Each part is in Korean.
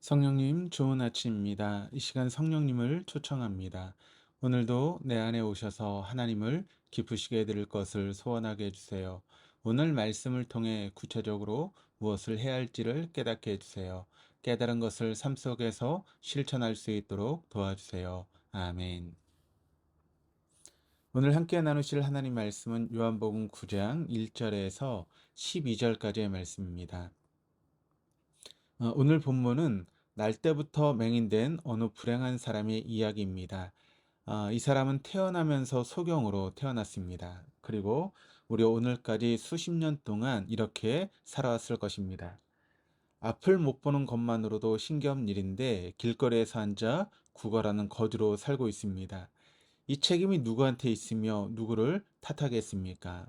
성령님, 좋은 아침입니다. 이 시간 성령님을 초청합니다. 오늘도 내 안에 오셔서 하나님을 기쁘시게 해드릴 것을 소원하게 해주세요. 오늘 말씀을 통해 구체적으로 무엇을 해야 할지를 깨닫게 해주세요. 깨달은 것을 삶 속에서 실천할 수 있도록 도와주세요. 아멘. 오늘 함께 나누실 하나님 말씀은 요한복음 9장 1절에서 12절까지의 말씀입니다. 오늘 본문은 날 때부터 맹인된 어느 불행한 사람의 이야기입니다. 이 사람은 태어나면서 소경으로 태어났습니다. 그리고 우리 오늘까지 수십 년 동안 이렇게 살아왔을 것입니다. 앞을 못 보는 것만으로도 신기한 일인데 길거리에서 앉아 구걸하는 거지로 살고 있습니다. 이 책임이 누구한테 있으며 누구를 탓하겠습니까?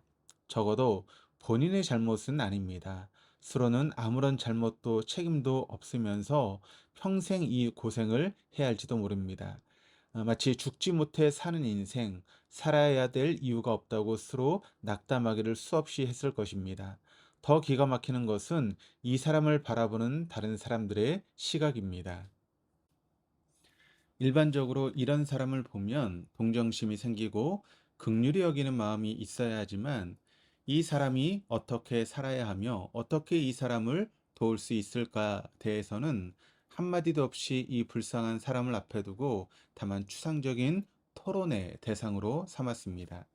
적어도 본인의 잘못은 아닙니다. 스스로는 아무런 잘못도 책임도 없으면서 평생 이 고생을 해야 할지도 모릅니다. 마치 죽지 못해 사는 인생, 살아야 될 이유가 없다고 스스로 낙담하기를 수없이 했을 것입니다. 더 기가 막히는 것은 이 사람을 바라보는 다른 사람들의 시각입니다. 일반적으로 이런 사람을 보면 동정심이 생기고 긍휼히 여기는 마음이 있어야 하지만 이 사람이 어떻게 살아야 하며 어떻게 이 사람을 도울 수 있을까 대해서는 한마디도 없이 이 불쌍한 사람을 앞에 두고 다만 추상적인 토론의 대상으로 삼았습니다.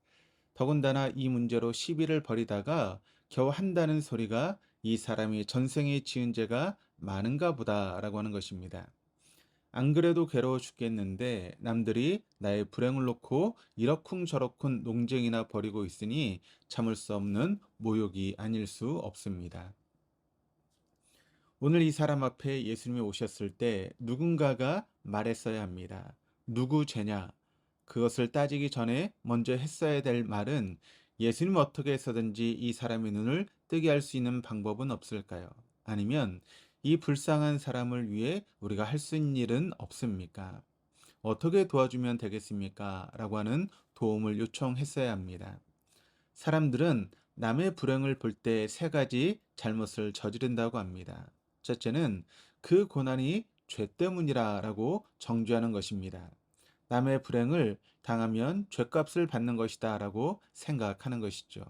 더군다나 이 문제로 시비를 벌이다가 겨우 한다는 소리가 이 사람이 전생에 지은 죄가 많은가 보다라고 하는 것입니다. 안 그래도 괴로워 죽겠는데 남들이 나의 불행을 놓고 이러쿵저러쿵 논쟁이나 벌이고 있으니 참을 수 없는 모욕이 아닐 수 없습니다. 오늘 이 사람 앞에 예수님이 오셨을 때 누군가가 말했어야 합니다. 누구 죄냐? 그것을 따지기 전에 먼저 했어야 될 말은 예수님 어떻게 해서든지 이 사람의 눈을 뜨게 할 수 있는 방법은 없을까요? 아니면 이 불쌍한 사람을 위해 우리가 할 수 있는 일은 없습니까? 어떻게 도와주면 되겠습니까? 라고 하는 도움을 요청했어야 합니다. 사람들은 남의 불행을 볼 때 세 가지 잘못을 저지른다고 합니다. 첫째는 그 고난이 죄 때문이라고 정죄하는 것입니다. 남의 불행을 당하면 죄값을 받는 것이다 라고 생각하는 것이죠.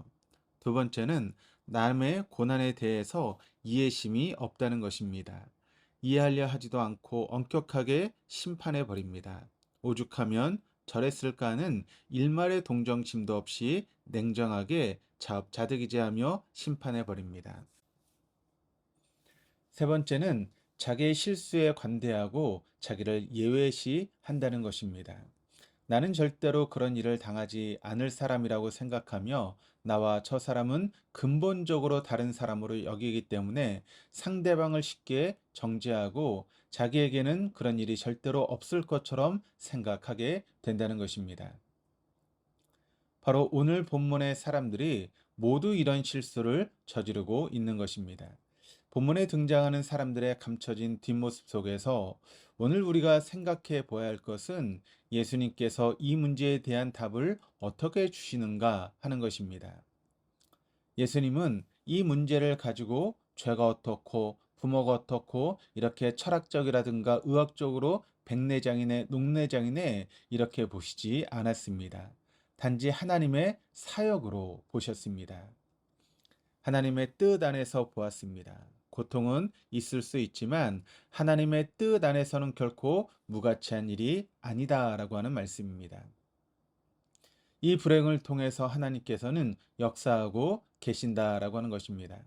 두 번째는 남의 고난에 대해서 이해심이 없다는 것입니다. 이해하려 하지도 않고 엄격하게 심판해 버립니다. 오죽하면 저랬을까 하는 일말의 동정심도 없이 냉정하게 자업자득이제하며 심판해 버립니다. 세 번째는 자기의 실수에 관대하고 자기를 예외시한다는 것입니다. 나는 절대로 그런 일을 당하지 않을 사람이라고 생각하며 나와 저 사람은 근본적으로 다른 사람으로 여기기 때문에 상대방을 쉽게 정죄하고 자기에게는 그런 일이 절대로 없을 것처럼 생각하게 된다는 것입니다. 바로 오늘 본문의 사람들이 모두 이런 실수를 저지르고 있는 것입니다. 본문에 등장하는 사람들의 감춰진 뒷모습 속에서 오늘 우리가 생각해 보아야 할 것은 예수님께서 이 문제에 대한 답을 어떻게 주시는가 하는 것입니다. 예수님은 이 문제를 가지고 죄가 어떻고 부모가 어떻고 이렇게 철학적이라든가 의학적으로 백내장이네 녹내장이네 이렇게 보시지 않았습니다. 단지 하나님의 사역으로 보셨습니다. 하나님의 뜻 안에서 보았습니다. 고통은 있을 수 있지만 하나님의 뜻 안에서는 결코 무가치한 일이 아니다라고 하는 말씀입니다. 이 불행을 통해서 하나님께서는 역사하고 계신다라고 하는 것입니다.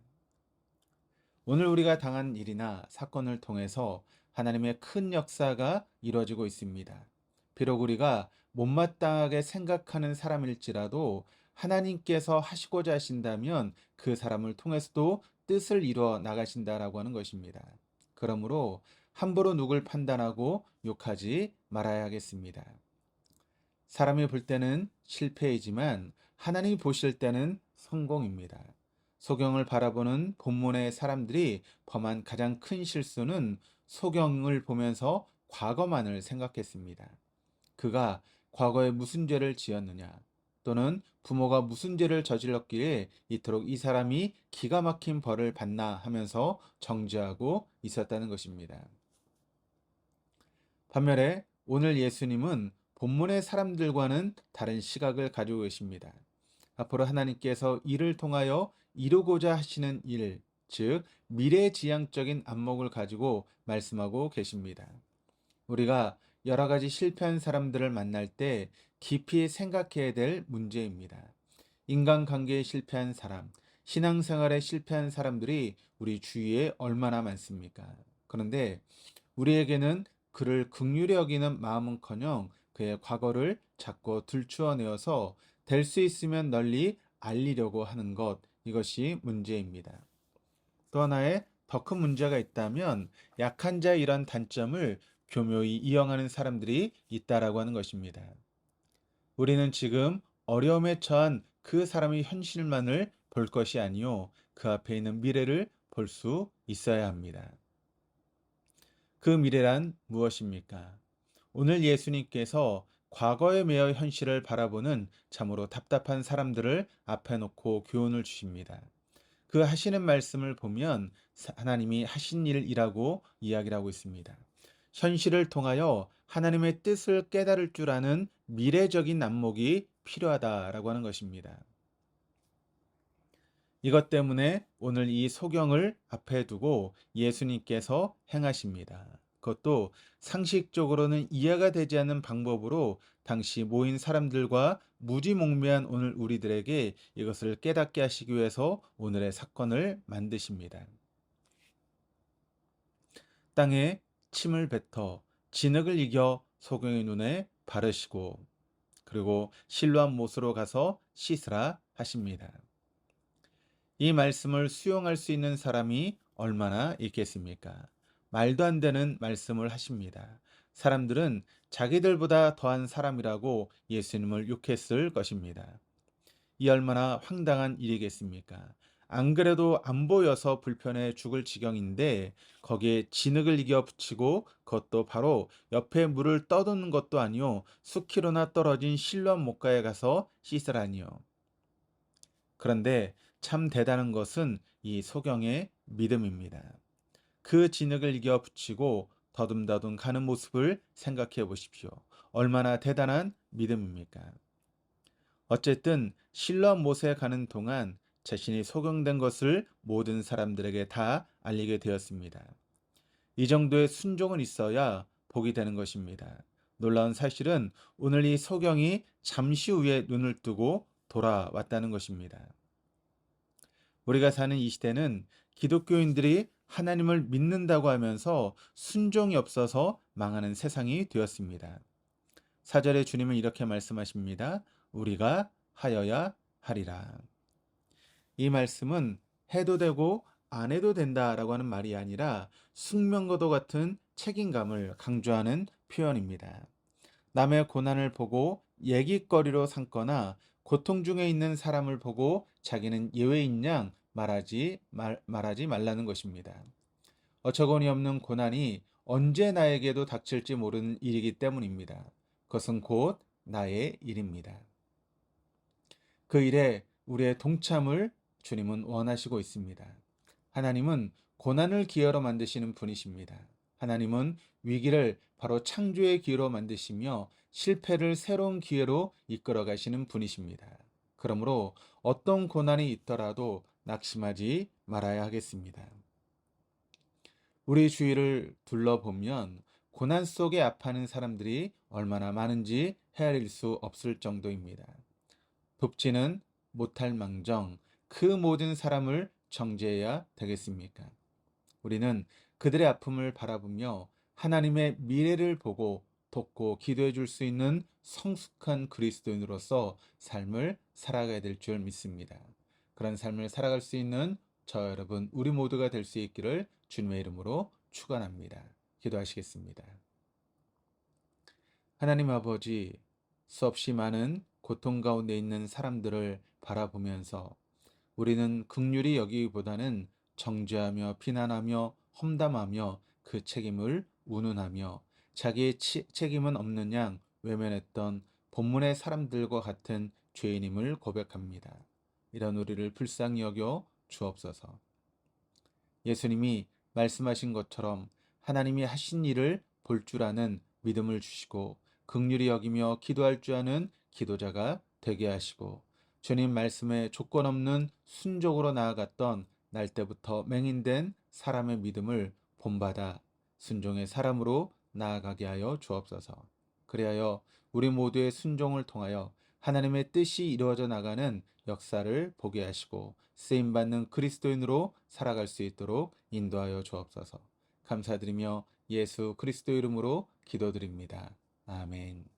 오늘 우리가 당한 일이나 사건을 통해서 하나님의 큰 역사가 이루어지고 있습니다. 비록 우리가 못마땅하게 생각하는 사람일지라도 하나님께서 하시고자 하신다면 그 사람을 통해서도 뜻을 이루어 나가신다라고 하는 것입니다. 그러므로 함부로 누굴 판단하고 욕하지 말아야 하겠습니다. 사람이 볼 때는 실패이지만 하나님이 보실 때는 성공입니다. 소경을 바라보는 본문의 사람들이 범한 가장 큰 실수는 소경을 보면서 과거만을 생각했습니다. 그가 과거에 무슨 죄를 지었느냐, 또는 부모가 무슨 죄를 저질렀기에 이토록 이 사람이 기가 막힌 벌을 받나 하면서 정죄하고 있었다는 것입니다. 반면에 오늘 예수님은 본문의 사람들과는 다른 시각을 가지고 계십니다. 앞으로 하나님께서 이를 통하여 이루고자 하시는 일, 즉 미래지향적인 안목을 가지고 말씀하고 계십니다. 우리가 여러 가지 실패한 사람들을 만날 때 깊이 생각해야 될 문제입니다. 인간관계에 실패한 사람, 신앙생활에 실패한 사람들이 우리 주위에 얼마나 많습니까? 그런데 우리에게는 그를 긍휼히 여기는 마음은커녕 그의 과거를 자꾸 들추어내어서 될 수 있으면 널리 알리려고 하는 것, 이것이 문제입니다. 또 하나의 더 큰 문제가 있다면 약한 자의 이런 단점을 교묘히 이용하는 사람들이 있다라고 하는 것입니다. 우리는 지금 어려움에 처한 그 사람의 현실만을 볼 것이 아니요 그 앞에 있는 미래를 볼 수 있어야 합니다. 그 미래란 무엇입니까? 오늘 예수님께서 과거에 매여 현실을 바라보는 참으로 답답한 사람들을 앞에 놓고 교훈을 주십니다. 그 하시는 말씀을 보면 하나님이 하신 일이라고 이야기를 하고 있습니다. 현실을 통하여 하나님의 뜻을 깨달을 줄 아는 미래적인 안목이 필요하다라고 하는 것입니다. 이것 때문에 오늘 이 소경을 앞에 두고 예수님께서 행하십니다. 그것도 상식적으로는 이해가 되지 않는 방법으로 당시 모인 사람들과 무지몽매한 오늘 우리들에게 이것을 깨닫게 하시기 위해서 오늘의 사건을 만드십니다. 땅에 침을 뱉어 진흙을 이겨 소경의 눈에 바르시고 그리고 실로암 못으로 가서 씻으라 하십니다. 이 말씀을 수용할 수 있는 사람이 얼마나 있겠습니까? 말도 안 되는 말씀을 하십니다. 사람들은 자기들보다 더한 사람이라고 예수님을 욕했을 것입니다. 이 얼마나 황당한 일이겠습니까? 안 그래도 안 보여서 불편해 죽을 지경인데 거기에 진흙을 이겨 붙이고 그것도 바로 옆에 물을 떠도는 것도 아니요 수키로나 떨어진 실로암 못가에 가서 씻으라니요. 그런데 참 대단한 것은 이 소경의 믿음입니다. 그 진흙을 이겨 붙이고 더듬더듬 가는 모습을 생각해 보십시오. 얼마나 대단한 믿음입니까? 어쨌든 실로암 못에 가는 동안 자신이 소경된 것을 모든 사람들에게 다 알리게 되었습니다. 이 정도의 순종은 있어야 복이 되는 것입니다. 놀라운 사실은 오늘 이 소경이 잠시 후에 눈을 뜨고 돌아왔다는 것입니다. 우리가 사는 이 시대는 기독교인들이 하나님을 믿는다고 하면서 순종이 없어서 망하는 세상이 되었습니다. 4절에 주님은 이렇게 말씀하십니다. 우리가 하여야 하리라. 이 말씀은 해도 되고 안 해도 된다라고 하는 말이 아니라 숙명과도 같은 책임감을 강조하는 표현입니다. 남의 고난을 보고 얘기거리로 삼거나 고통 중에 있는 사람을 보고 자기는 예외인 양 말하지 말라는 것입니다. 어처구니 없는 고난이 언제 나에게도 닥칠지 모르는 일이기 때문입니다. 그것은 곧 나의 일입니다. 그 일에 우리의 동참을 주님은 원하시고 있습니다. 하나님은 고난을 기회로 만드시는 분이십니다. 하나님은 위기를 바로 창조의 기회로 만드시며 실패를 새로운 기회로 이끌어 가시는 분이십니다. 그러므로 어떤 고난이 있더라도 낙심하지 말아야 하겠습니다. 우리 주위를 둘러보면 고난 속에 아파하는 사람들이 얼마나 많은지 헤아릴 수 없을 정도입니다. 돕지는 못할 망정 그 모든 사람을 정죄해야 되겠습니까? 우리는 그들의 아픔을 바라보며 하나님의 미래를 보고 돕고 기도해 줄 수 있는 성숙한 그리스도인으로서 삶을 살아가야 될 줄 믿습니다. 그런 삶을 살아갈 수 있는 저 여러분 우리 모두가 될 수 있기를 주님의 이름으로 축원합니다. 기도하시겠습니다. 하나님 아버지, 수없이 많은 고통 가운데 있는 사람들을 바라보면서 우리는 긍휼히 여기기보다는 정죄하며 비난하며 험담하며 그 책임을 운운하며 자기의 책임은 없는 양 외면했던 본문의 사람들과 같은 죄인임을 고백합니다. 이런 우리를 불쌍히 여겨 주옵소서. 예수님이 말씀하신 것처럼 하나님이 하신 일을 볼 줄 아는 믿음을 주시고 긍휼히 여기며 기도할 줄 아는 기도자가 되게 하시고 주님 말씀에 조건 없는 순종으로 나아갔던 날 때부터 맹인된 사람의 믿음을 본받아 순종의 사람으로 나아가게 하여 주옵소서. 그리하여 우리 모두의 순종을 통하여 하나님의 뜻이 이루어져 나가는 역사를 보게 하시고 쓰임받는 그리스도인으로 살아갈 수 있도록 인도하여 주옵소서. 감사드리며 예수 그리스도 이름으로 기도드립니다. 아멘.